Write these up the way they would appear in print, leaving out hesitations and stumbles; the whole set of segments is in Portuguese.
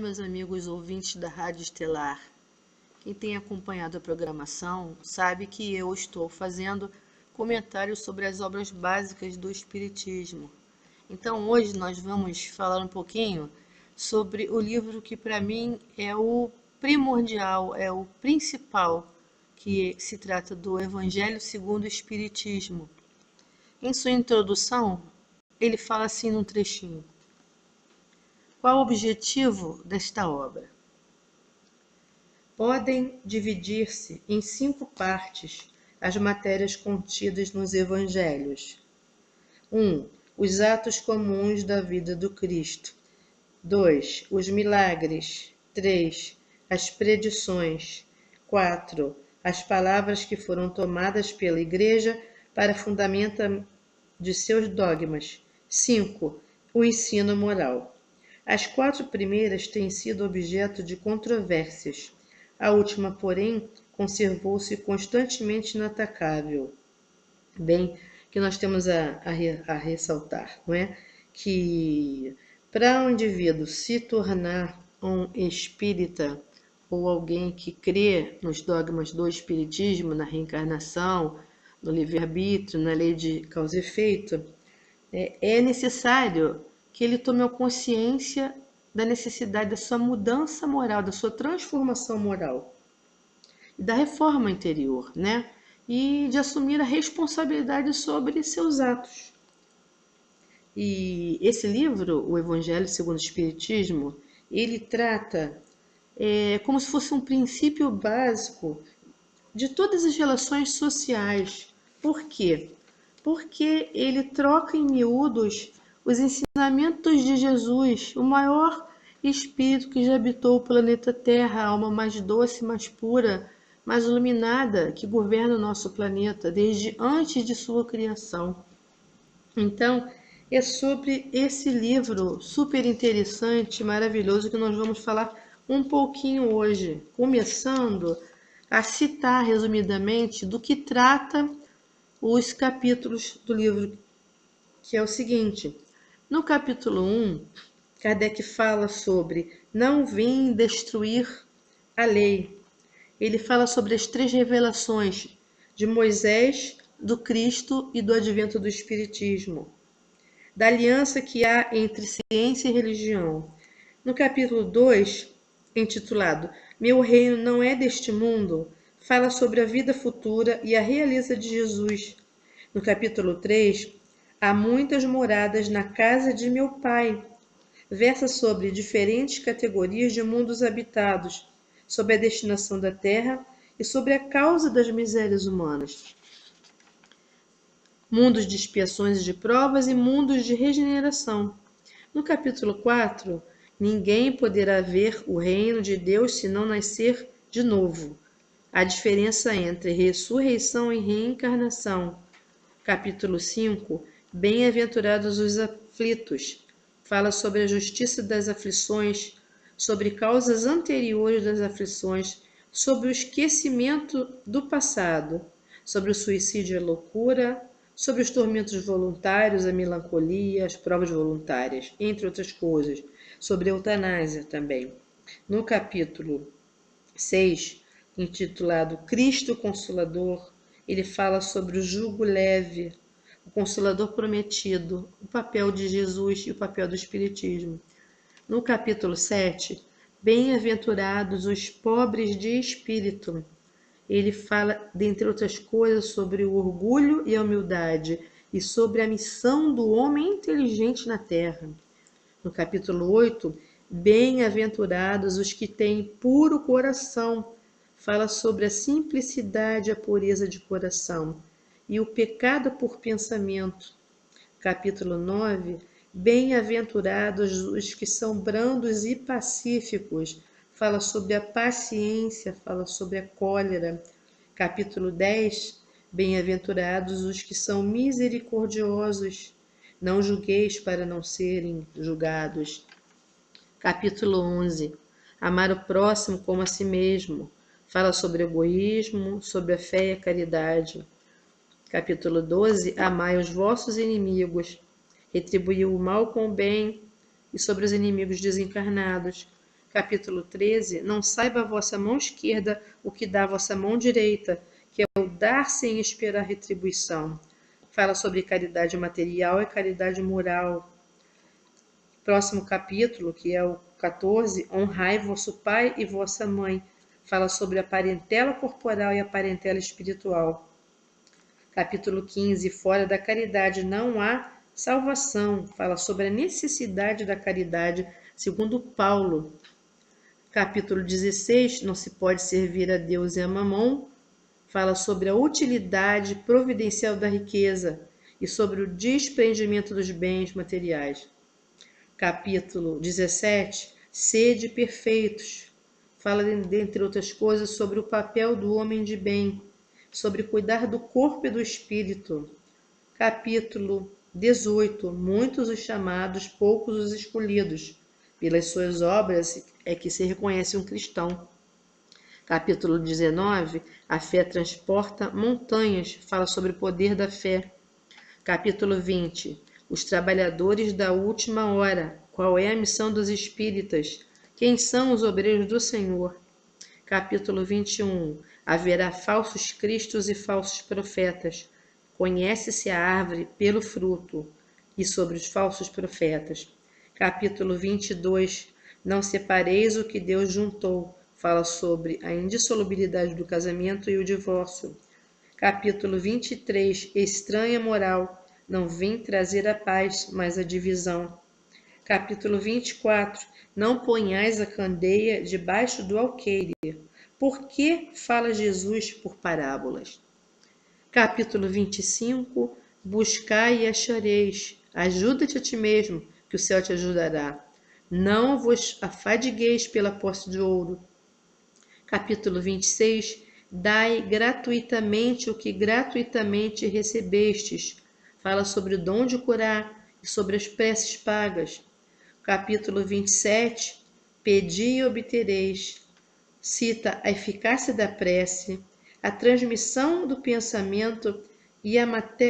meus amigos ouvintes da Rádio Estelar. Quem tem acompanhado a programação sabe que eu estou fazendo comentários sobre as obras básicas do Espiritismo. Então hoje nós vamos falar um pouquinho sobre o livro que para mim é o primordial, é o principal, que se trata do Evangelho segundo o Espiritismo. Em sua introdução, ele fala assim num trechinho: qual o objetivo desta obra? Podem dividir-se em 5 partes as matérias contidas nos Evangelhos. 1. Os atos comuns da vida do Cristo. 2. Os milagres. 3. As predições. 4. As palavras que foram tomadas pela Igreja para fundamento de seus dogmas. 5. O ensino moral. As 4 primeiras têm sido objeto de controvérsias. A última, porém, conservou-se constantemente inatacável. Bem, que nós temos a ressaltar, não é? Que para um indivíduo se tornar um espírita ou alguém que crê nos dogmas do espiritismo, na reencarnação, no livre-arbítrio, na lei de causa e efeito, é necessário que ele tome a consciência da necessidade da sua mudança moral, da sua transformação moral, da reforma interior, né? E de assumir a responsabilidade sobre seus atos. E esse livro, o Evangelho segundo o Espiritismo, ele trata como se fosse um princípio básico de todas as relações sociais. Por quê? Porque ele troca em miúdos os ensinamentos de Jesus, o maior espírito que já habitou o planeta Terra, a alma mais doce, mais pura, mais iluminada que governa o nosso planeta desde antes de sua criação. Então, é sobre esse livro super interessante, maravilhoso, que nós vamos falar um pouquinho hoje, começando a citar resumidamente do que trata os capítulos do livro, que é o seguinte: no capítulo 1, Kardec fala sobre não vim destruir a lei. Ele fala sobre as 3 revelações de Moisés, do Cristo e do advento do Espiritismo, da aliança que há entre ciência e religião. No capítulo 2, intitulado Meu reino não é deste mundo, fala sobre a vida futura e a realeza de Jesus. No capítulo 3, há muitas moradas na casa de meu Pai. Versa sobre diferentes categorias de mundos habitados, sobre a destinação da Terra e sobre a causa das misérias humanas. Mundos de expiações e de provas e mundos de regeneração. No capítulo 4, ninguém poderá ver o reino de Deus se não nascer de novo. A diferença entre ressurreição e reencarnação. Capítulo 5, Bem-aventurados os aflitos. Fala sobre a justiça das aflições, sobre causas anteriores das aflições, sobre o esquecimento do passado, sobre o suicídio e a loucura, sobre os tormentos voluntários, a melancolia, as provas voluntárias, entre outras coisas, sobre a eutanásia também. No capítulo 6, intitulado Cristo Consolador, ele fala sobre o jugo leve, o Consolador prometido, o papel de Jesus e o papel do Espiritismo. No capítulo 7, Bem-aventurados os pobres de espírito. Ele fala, dentre outras coisas, sobre o orgulho e a humildade e sobre a missão do homem inteligente na Terra. No capítulo 8, Bem-aventurados os que têm puro coração. Fala sobre a simplicidade e a pureza de coração e o pecado por pensamento. Capítulo 9, Bem-aventurados os que são brandos e pacíficos. Fala sobre a paciência, fala sobre a cólera. Capítulo 10, Bem-aventurados os que são misericordiosos. Não julgueis para não serem julgados. Capítulo 11, Amar o próximo como a si mesmo. Fala sobre o egoísmo, sobre a fé e a caridade. Capítulo 12, Amai os vossos inimigos. Retribuiu o mal com o bem e sobre os inimigos desencarnados. capítulo 13, não saiba a vossa mão esquerda o que dá a vossa mão direita, que é o dar sem esperar retribuição. Fala sobre caridade material e caridade moral. Próximo capítulo, que é o 14, honrai vosso pai e vossa mãe. Fala sobre a parentela corporal e a parentela espiritual. Capítulo 15, fora da caridade não há salvação. Fala sobre a necessidade da caridade, segundo Paulo. Capítulo 16, não se pode servir a Deus e a Mamon. Fala sobre a utilidade providencial da riqueza e sobre o desprendimento dos bens materiais. Capítulo 17, sede perfeitos. Fala, dentre outras coisas, sobre o papel do homem de bem, sobre cuidar do corpo e do espírito. Capítulo 18, muitos os chamados, poucos os escolhidos. Pelas suas obras é que se reconhece um cristão. Capítulo 19, a fé transporta montanhas, fala sobre o poder da fé. Capítulo 20, os trabalhadores da última hora, qual é a missão dos espíritas? Quem são os obreiros do Senhor? Capítulo 21, haverá falsos cristos e falsos profetas. Conhece-se a árvore pelo fruto, e sobre os falsos profetas. Capítulo 22, não separeis o que Deus juntou. Fala sobre a indissolubilidade do casamento e o divórcio. Capítulo 23, estranha moral. Não vim trazer a paz, mas a divisão. Capítulo 24, não ponhais a candeia debaixo do alqueire. Por que fala Jesus por parábolas? Capítulo 25, buscai e achareis. Ajuda-te a ti mesmo, que o céu te ajudará. Não vos afadigueis pela posse de ouro. Capítulo 26, dai gratuitamente o que gratuitamente recebestes. Fala sobre o dom de curar e sobre as preces pagas. Capítulo 27, pedi e obtereis. Cita a eficácia da prece, a transmissão do pensamento e a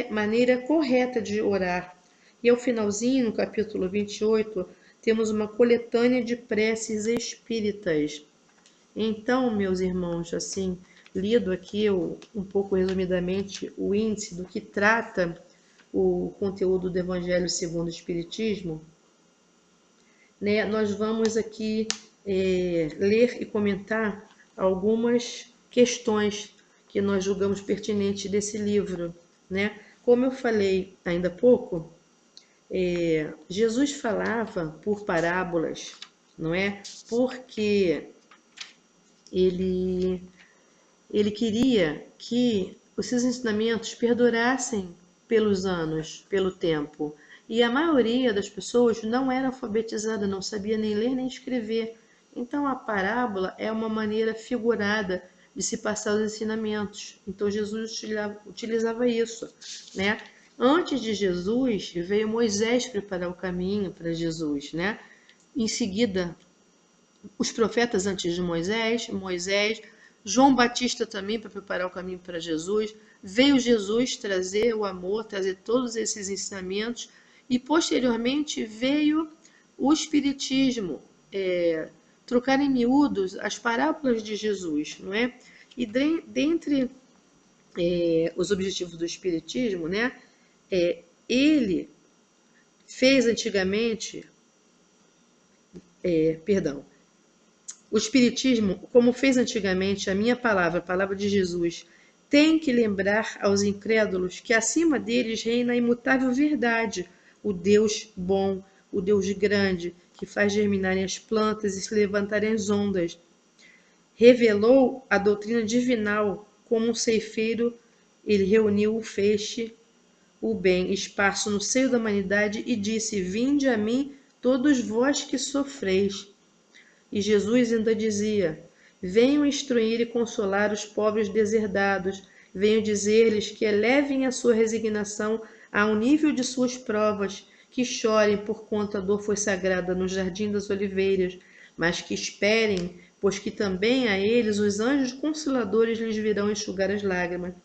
maneira correta de orar. E ao finalzinho, no capítulo 28, temos uma coletânea de preces espíritas. Então, meus irmãos, assim, lido aqui um pouco resumidamente o índice do que trata o conteúdo do Evangelho segundo o Espiritismo, né, nós vamos aqui ler e comentar algumas questões que nós julgamos pertinentes desse livro, né? Como eu falei ainda há pouco, Jesus falava por parábolas, não é? Porque ele queria que os seus ensinamentos perdurassem pelos anos, pelo tempo. E a maioria das pessoas não era alfabetizada, não sabia nem ler nem escrever. Então a parábola é uma maneira figurada de se passar os ensinamentos. Então Jesus utilizava isso, né? Antes de Jesus veio Moisés preparar o caminho para Jesus, né? Em seguida, os profetas antes de Moisés, João Batista também para preparar o caminho para Jesus. Veio Jesus trazer o amor, trazer todos esses ensinamentos. E posteriormente veio o Espiritismo, trocar em miúdos as parábolas de Jesus, não é? E dentre os objetivos do Espiritismo, né, ele fez antigamente, o Espiritismo, como fez antigamente a minha palavra, a palavra de Jesus, tem que lembrar aos incrédulos que acima deles reina a imutável verdade, o Deus bom, o Deus grande, que faz germinarem as plantas e se levantarem as ondas. Revelou a doutrina divinal como um ceifeiro, ele reuniu o feixe, o bem esparso no seio da humanidade e disse: vinde a mim todos vós que sofreis. E Jesus ainda dizia: venham instruir e consolar os pobres deserdados, venham dizer-lhes que elevem a sua resignação ao nível de suas provas, que chorem por quanto a dor foi sagrada no jardim das oliveiras, mas que esperem, pois que também a eles os anjos consoladores lhes virão enxugar as lágrimas.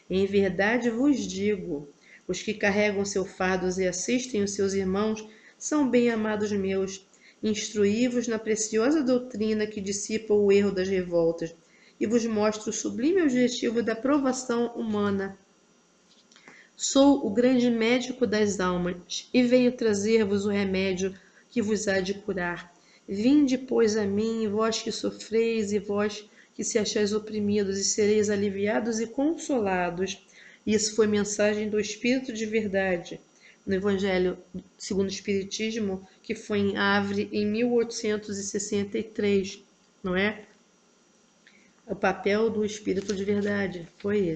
Em verdade vos digo, os que carregam seus fardos e assistem os seus irmãos são bem amados meus. Instruí-vos na preciosa doutrina que dissipa o erro das revoltas e vos mostra o sublime objetivo da provação humana. Sou o grande médico das almas e venho trazer-vos o remédio que vos há de curar. Vinde, pois, a mim, vós que sofreis e vós que se achais oprimidos, e sereis aliviados e consolados. Isso foi mensagem do Espírito de verdade, no Evangelho segundo o Espiritismo, que foi em Havre em 1863, não é? O papel do Espírito de verdade foi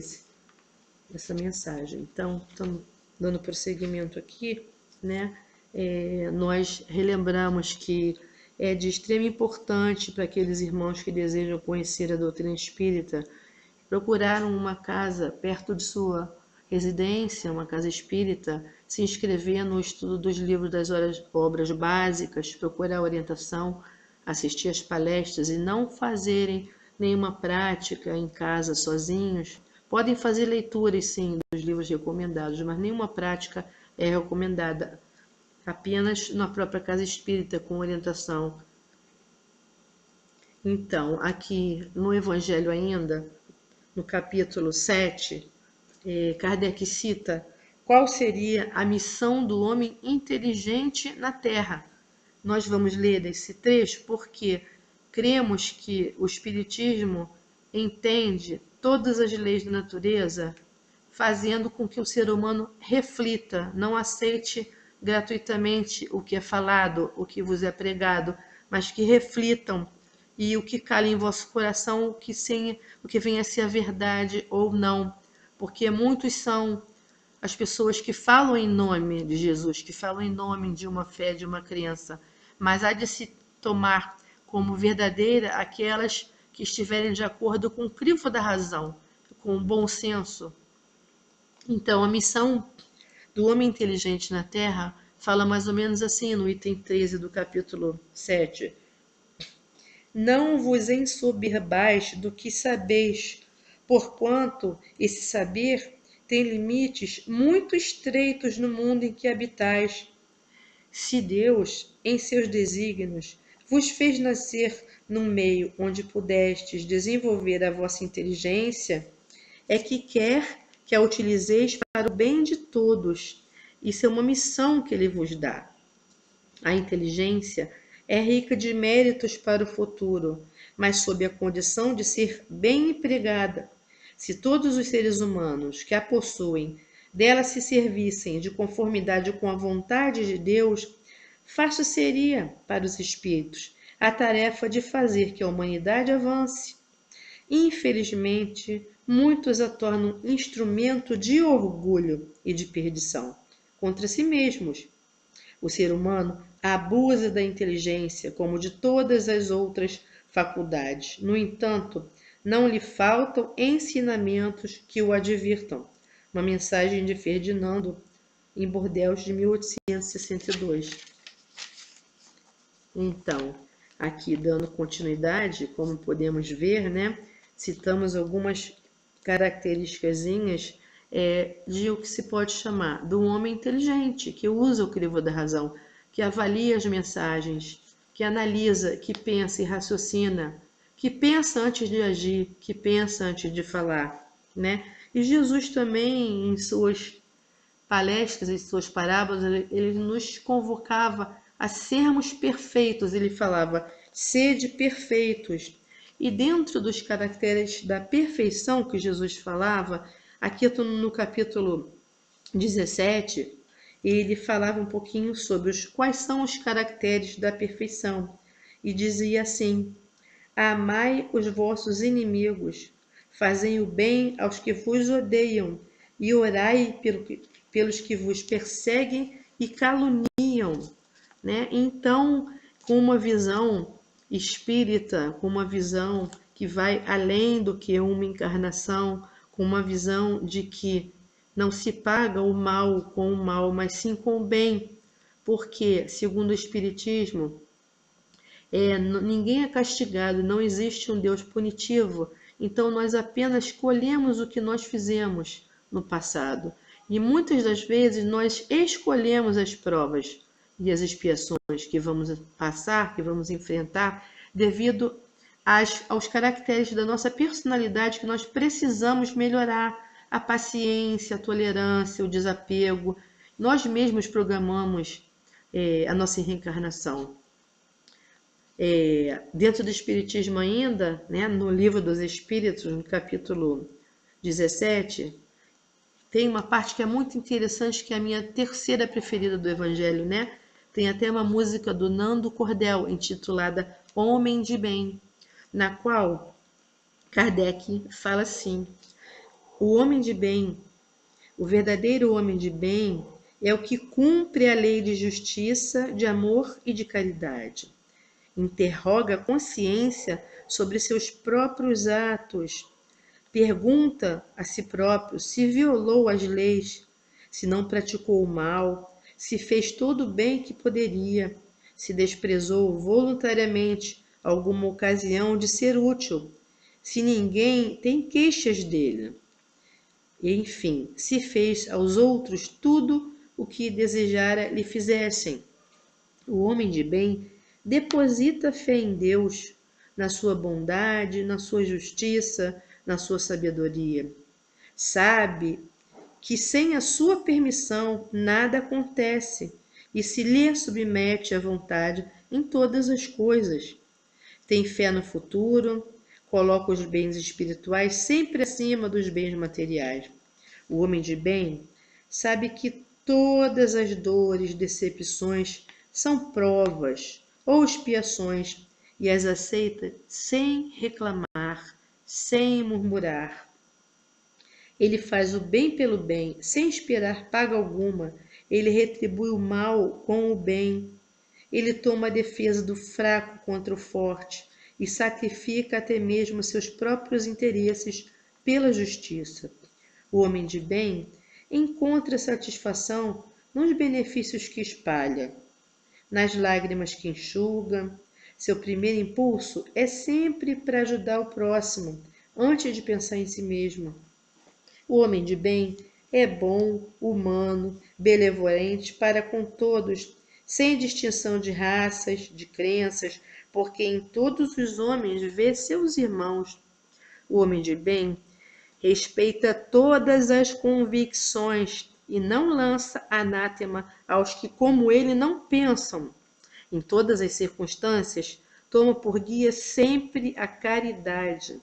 essa mensagem. Então, estamos dando prosseguimento aqui, né? Nós relembramos que é de extrema importância para aqueles irmãos que desejam conhecer a doutrina espírita procurar uma casa perto de sua residência, uma casa espírita, se inscrever no estudo dos livros das obras básicas, procurar orientação, assistir às palestras e não fazerem nenhuma prática em casa sozinhos. Podem fazer leituras, sim, dos livros recomendados, mas nenhuma prática é recomendada. Apenas na própria casa espírita, com orientação. Então, aqui no Evangelho ainda, no capítulo 7, Kardec cita qual seria a missão do homem inteligente na Terra. Nós vamos ler esse trecho porque cremos que o Espiritismo entende todas as leis da natureza, fazendo com que o ser humano reflita, não aceite gratuitamente o que é falado, o que vos é pregado, mas que reflitam e o que cala em vosso coração, o que venha a ser a verdade ou não, porque muitos são as pessoas que falam em nome de Jesus, que falam em nome de uma fé, de uma crença, mas há de se tomar como verdadeira aquelas que estiverem de acordo com o crivo da razão, com o bom senso. Então, a missão do homem inteligente na Terra fala mais ou menos assim no item 13 do capítulo 7. Não vos ensoberbais do que sabeis, porquanto esse saber tem limites muito estreitos no mundo em que habitais. Se Deus, em seus desígnios, vos fez nascer num meio onde pudestes desenvolver a vossa inteligência, é que quer que a utilizeis para o bem de todos. Isso é uma missão que Ele vos dá. A inteligência é rica de méritos para o futuro, mas sob a condição de ser bem empregada. Se todos os seres humanos que a possuem dela se servissem de conformidade com a vontade de Deus, fácil seria para os espíritos a tarefa de fazer que a humanidade avance. Infelizmente, muitos a tornam instrumento de orgulho e de perdição contra si mesmos. O ser humano abusa da inteligência como de todas as outras faculdades. No entanto, não lhe faltam ensinamentos que o advirtam. Uma mensagem de Ferdinando em Bordeaux de 1862. Então, aqui dando continuidade, como podemos ver, né, citamos algumas características de o que se pode chamar do homem inteligente, que usa o crivo da razão, que avalia as mensagens, que analisa, que pensa e raciocina, que pensa antes de agir, que pensa antes de falar, né? E Jesus também, em suas palestras, em suas parábolas, ele nos convocava a sermos perfeitos. Ele falava, sede perfeitos. E dentro dos caracteres da perfeição que Jesus falava, aqui no capítulo 17, ele falava um pouquinho sobre quais são os caracteres da perfeição. E dizia assim, amai os vossos inimigos, fazei o bem aos que vos odeiam, e orai pelos que vos perseguem e caluniam, né? Então, com uma visão espírita, com uma visão que vai além do que uma encarnação, com uma visão de que não se paga o mal com o mal, mas sim com o bem, porque, segundo o Espiritismo, ninguém é castigado, não existe um Deus punitivo, então nós apenas colhemos o que nós fizemos no passado. E muitas das vezes nós escolhemos as provas e as expiações que vamos passar, que vamos enfrentar, devido aos caracteres da nossa personalidade que nós precisamos melhorar. A paciência, a tolerância, o desapego. Nós mesmos programamos a nossa reencarnação. Dentro do Espiritismo ainda, né, no Livro dos Espíritos, no capítulo 17, tem uma parte que é muito interessante, que é a minha terceira preferida do Evangelho, né? Tem até uma música do Nando Cordel, intitulada Homem de Bem, na qual Kardec fala assim: o homem de bem, o verdadeiro homem de bem, é o que cumpre a lei de justiça, de amor e de caridade. Interroga a consciência sobre seus próprios atos. Pergunta a si próprio se violou as leis, se não praticou o mal, se fez todo o bem que poderia, se desprezou voluntariamente alguma ocasião de ser útil, se ninguém tem queixas dele. Enfim, se fez aos outros tudo o que desejara lhe fizessem. O homem de bem deposita fé em Deus, na sua bondade, na sua justiça, na sua sabedoria. Sabe que sem a sua permissão nada acontece e se lhe submete à vontade em todas as coisas. Tem fé no futuro, coloca os bens espirituais sempre acima dos bens materiais. O homem de bem sabe que todas as dores, decepções são provas ou expiações e as aceita sem reclamar, sem murmurar. Ele faz o bem pelo bem, sem esperar paga alguma. Ele retribui o mal com o bem. Ele toma a defesa do fraco contra o forte e sacrifica até mesmo seus próprios interesses pela justiça. O homem de bem encontra satisfação nos benefícios que espalha, nas lágrimas que enxuga. Seu primeiro impulso é sempre para ajudar o próximo, antes de pensar em si mesmo. O homem de bem é bom, humano, benevolente para com todos, sem distinção de raças, de crenças, porque em todos os homens vê seus irmãos. O homem de bem respeita todas as convicções e não lança anátema aos que, como ele, não pensam. Em todas as circunstâncias, toma por guia sempre a caridade.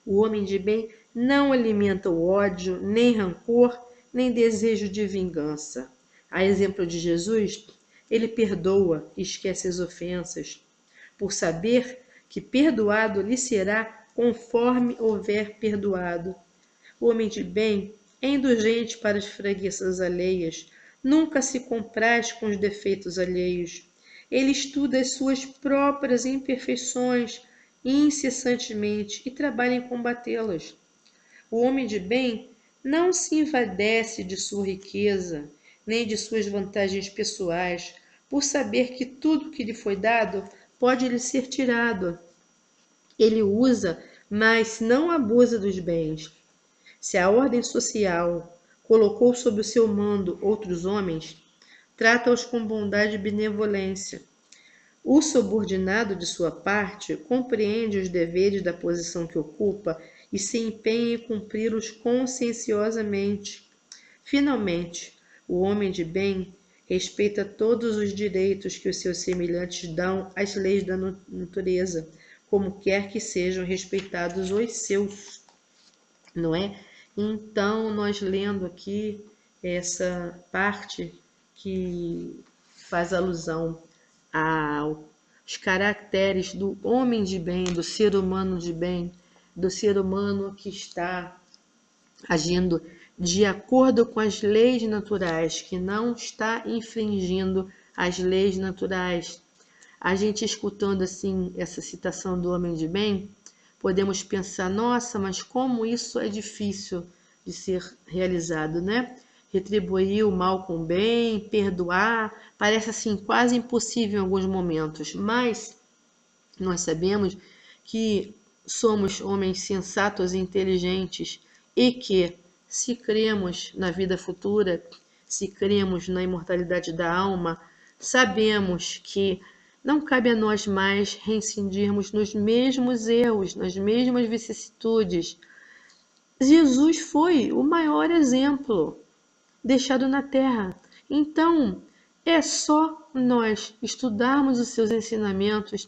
O homem de bem não alimenta o ódio, nem rancor, nem desejo de vingança. A exemplo de Jesus, ele perdoa e esquece as ofensas, por saber que perdoado lhe será conforme houver perdoado. O homem de bem é indulgente para as fraquezas alheias, nunca se compraz com os defeitos alheios. Ele estuda as suas próprias imperfeições incessantemente e trabalha em combatê-las. O homem de bem não se envadece de sua riqueza, nem de suas vantagens pessoais, por saber que tudo que lhe foi dado pode lhe ser tirado. Ele usa, mas não abusa dos bens. Se a ordem social colocou sob o seu mando outros homens, trata-os com bondade e benevolência. O subordinado, de sua parte, compreende os deveres da posição que ocupa e se empenha em cumpri-los conscienciosamente. Finalmente, o homem de bem respeita todos os direitos que os seus semelhantes dão às leis da natureza, como quer que sejam respeitados os seus, não é? Então, nós lendo aqui essa parte que faz alusão aos caracteres do homem de bem, do ser humano de bem, do ser humano que está agindo de acordo com as leis naturais, que não está infringindo as leis naturais. A gente escutando assim essa citação do homem de bem, podemos pensar, nossa, mas como isso é difícil de ser realizado, né? Retribuir o mal com o bem, perdoar, parece assim quase impossível em alguns momentos, mas nós sabemos que somos homens sensatos e inteligentes e que, se cremos na vida futura, se cremos na imortalidade da alma, Sabemos que não cabe a nós mais reincidirmos nos mesmos erros, nas mesmas vicissitudes. Jesus foi o maior exemplo deixado na terra. Então, é só nós estudarmos os seus ensinamentos,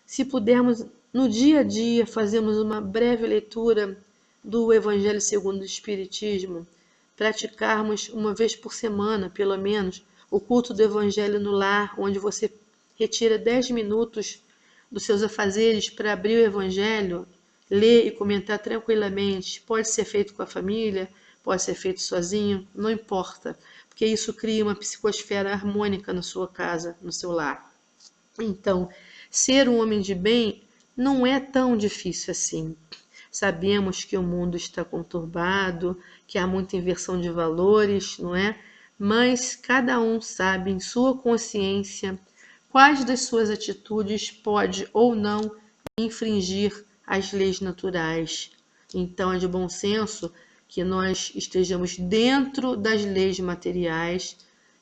se pudermos no dia a dia fazermos uma breve leitura do Evangelho segundo o Espiritismo, praticarmos uma vez por semana, pelo menos, o culto do Evangelho no lar, onde você retira 10 minutos dos seus afazeres para abrir o Evangelho, ler e comentar tranquilamente. Pode ser feito com a família, pode ser feito sozinho, não importa, porque isso cria uma psicosfera harmônica na sua casa, no seu lar. Então, ser um homem de bem não é tão difícil assim. Sabemos que o mundo está conturbado, que há muita inversão de valores, não é? Mas cada um sabe em sua consciência quais das suas atitudes pode ou não infringir as leis naturais. Então é de bom senso que nós estejamos dentro das leis materiais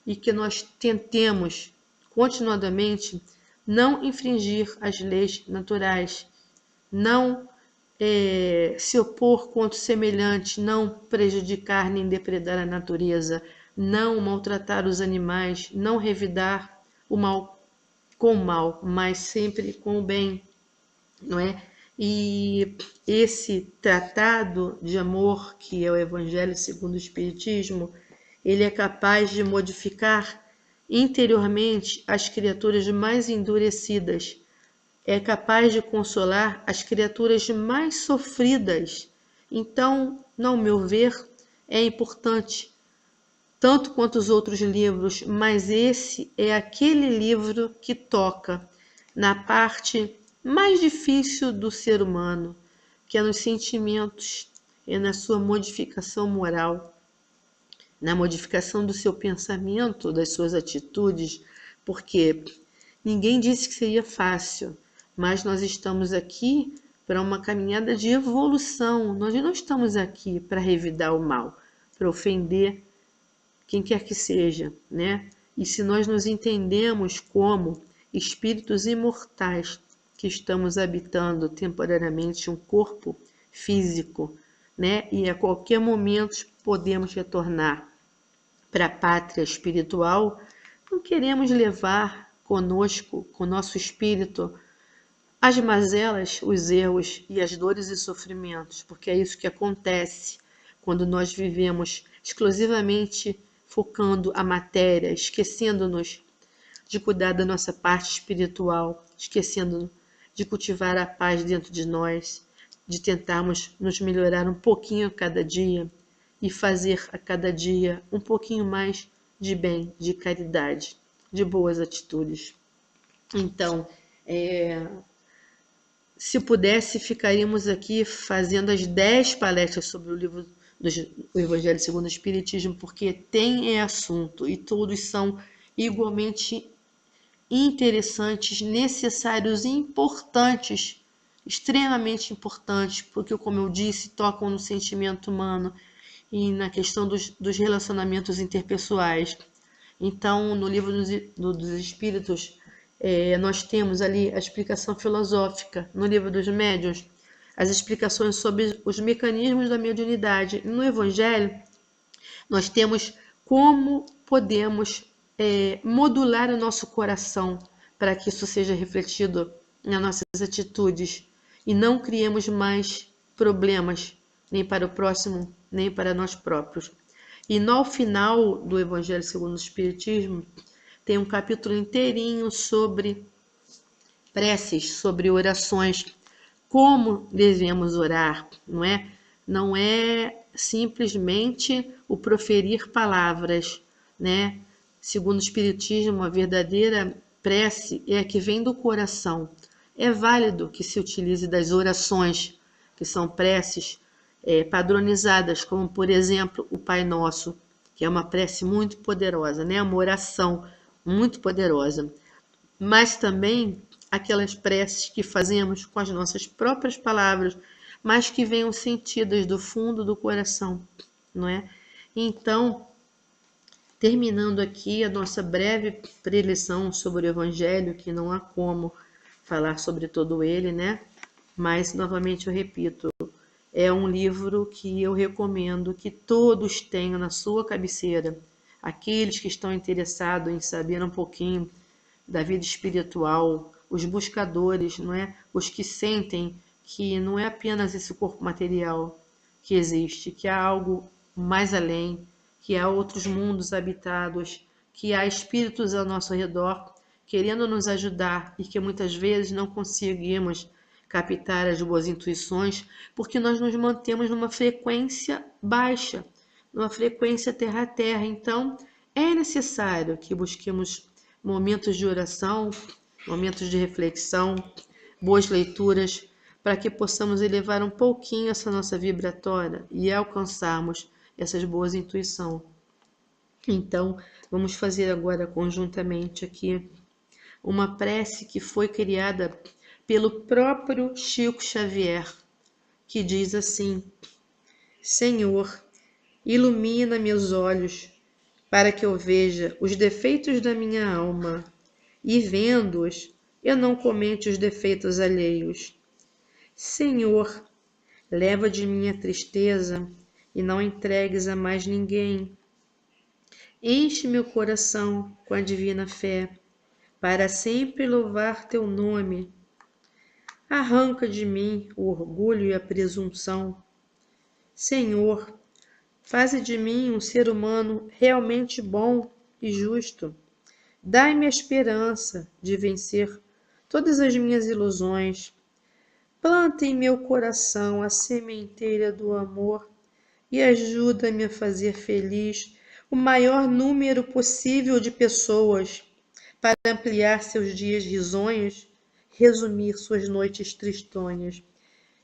e que nós tentemos continuadamente não infringir as leis naturais, não se opor contra o semelhante, não prejudicar nem depredar a natureza, não maltratar os animais, não revidar o mal com o mal, mas sempre com o bem, não é? E esse tratado de amor, que é o Evangelho segundo o Espiritismo, ele é capaz de modificar interiormente as criaturas mais endurecidas, é capaz de consolar as criaturas mais sofridas. Então, ao meu ver, é importante, tanto quanto os outros livros, mas esse é aquele livro que toca na parte mais difícil do ser humano, que é nos sentimentos, é na sua modificação moral, na modificação do seu pensamento, das suas atitudes, porque ninguém disse que seria fácil, mas nós estamos aqui para uma caminhada de evolução. Nós não estamos aqui para revidar o mal, para ofender quem quer que seja, né? E se nós nos entendemos como espíritos imortais que estamos habitando temporariamente um corpo físico, né? E a qualquer momento podemos retornar para a pátria espiritual, não queremos levar conosco, com nosso espírito, as mazelas, os erros e as dores e sofrimentos, porque é isso que acontece quando nós vivemos exclusivamente focando a matéria, esquecendo-nos de cuidar da nossa parte espiritual, esquecendo de cultivar a paz dentro de nós, de tentarmos nos melhorar um pouquinho a cada dia e fazer a cada dia um pouquinho mais de bem, de caridade, de boas atitudes. Então, se pudesse, ficaríamos aqui fazendo as 10 palestras sobre o livro do Evangelho segundo o Espiritismo, porque tem assunto e todos são igualmente interessantes, necessários e importantes, extremamente importantes, porque, como eu disse, tocam no sentimento humano e na questão dos relacionamentos interpessoais. Então, no livro dos Espíritos, nós temos ali a explicação filosófica. No livro dos Médiuns, as explicações sobre os mecanismos da mediunidade. No Evangelho, nós temos como podemos modular o nosso coração para que isso seja refletido nas nossas atitudes e não criemos mais problemas, nem para o próximo, nem para nós próprios. E no final do Evangelho segundo o Espiritismo, tem um capítulo inteirinho sobre preces, sobre orações, como devemos orar, não é? Não é simplesmente o proferir palavras, né? Segundo o Espiritismo, a verdadeira prece é a que vem do coração. É válido que se utilize das orações, que são preces padronizadas, como, por exemplo, o Pai Nosso, que é uma prece muito poderosa, né? Uma oração muito poderosa. Mas também aquelas preces que fazemos com as nossas próprias palavras, mas que venham sentidas do fundo do coração, não é? Então, Terminando aqui a nossa breve preleção sobre o Evangelho, que não há como falar sobre todo ele, né? Mas, novamente, eu repito, é um livro que eu recomendo que todos tenham na sua cabeceira. Aqueles que estão interessados em saber um pouquinho da vida espiritual, os buscadores, não é? Os que sentem que não é apenas esse corpo material que existe, que há algo mais além, que há outros mundos habitados, que há espíritos ao nosso redor querendo nos ajudar e que muitas vezes não conseguimos captar as boas intuições porque nós nos mantemos numa frequência baixa, numa frequência terra a terra. Então, é necessário que busquemos momentos de oração, momentos de reflexão, boas leituras, para que possamos elevar um pouquinho essa nossa vibratória e alcançarmos essas boas intuições. Então, vamos fazer agora conjuntamente aqui uma prece que foi criada pelo próprio Chico Xavier, que diz assim: Senhor, ilumina meus olhos para que eu veja os defeitos da minha alma e, vendo-os, eu não comente os defeitos alheios. Senhor, leva de minha tristeza e não entregues a mais ninguém. Enche meu coração com a divina fé, para sempre louvar teu nome. Arranca de mim o orgulho e a presunção. Senhor, faze de mim um ser humano realmente bom e justo. Dai-me a esperança de vencer todas as minhas ilusões. Planta em meu coração a sementeira do amor e ajuda-me a fazer feliz o maior número possível de pessoas, para ampliar seus dias risonhos, resumir suas noites tristonhas.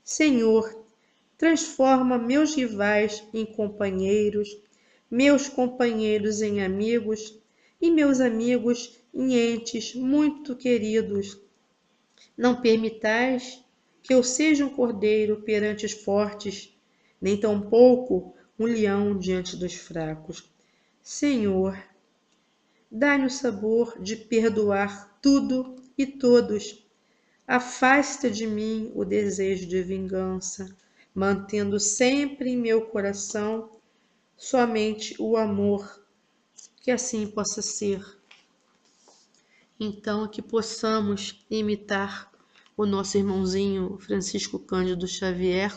Senhor, transforma meus rivais em companheiros, meus companheiros em amigos e meus amigos em entes muito queridos. Não permitais que eu seja um cordeiro perante os fortes, nem tampouco um leão diante dos fracos. Senhor, dá-me o sabor de perdoar tudo e todos. Afasta de mim o desejo de vingança, mantendo sempre em meu coração somente o amor, que assim possa ser. Então, que possamos imitar o nosso irmãozinho Francisco Cândido Xavier,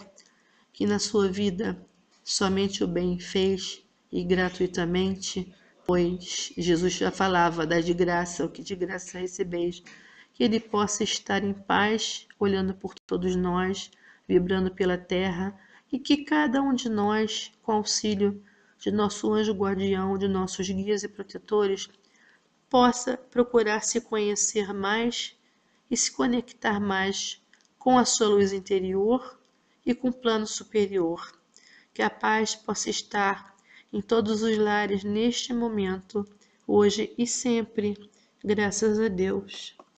que na sua vida somente o bem fez e gratuitamente, pois Jesus já falava: dai de graça o que de graça recebeis. Que ele possa estar em paz, olhando por todos nós, vibrando pela terra, e que cada um de nós, com auxílio de nosso anjo guardião, de nossos guias e protetores, possa procurar se conhecer mais e se conectar mais com a sua luz interior e com o plano superior. Que a paz possa estar em todos os lares neste momento, hoje e sempre, graças a Deus.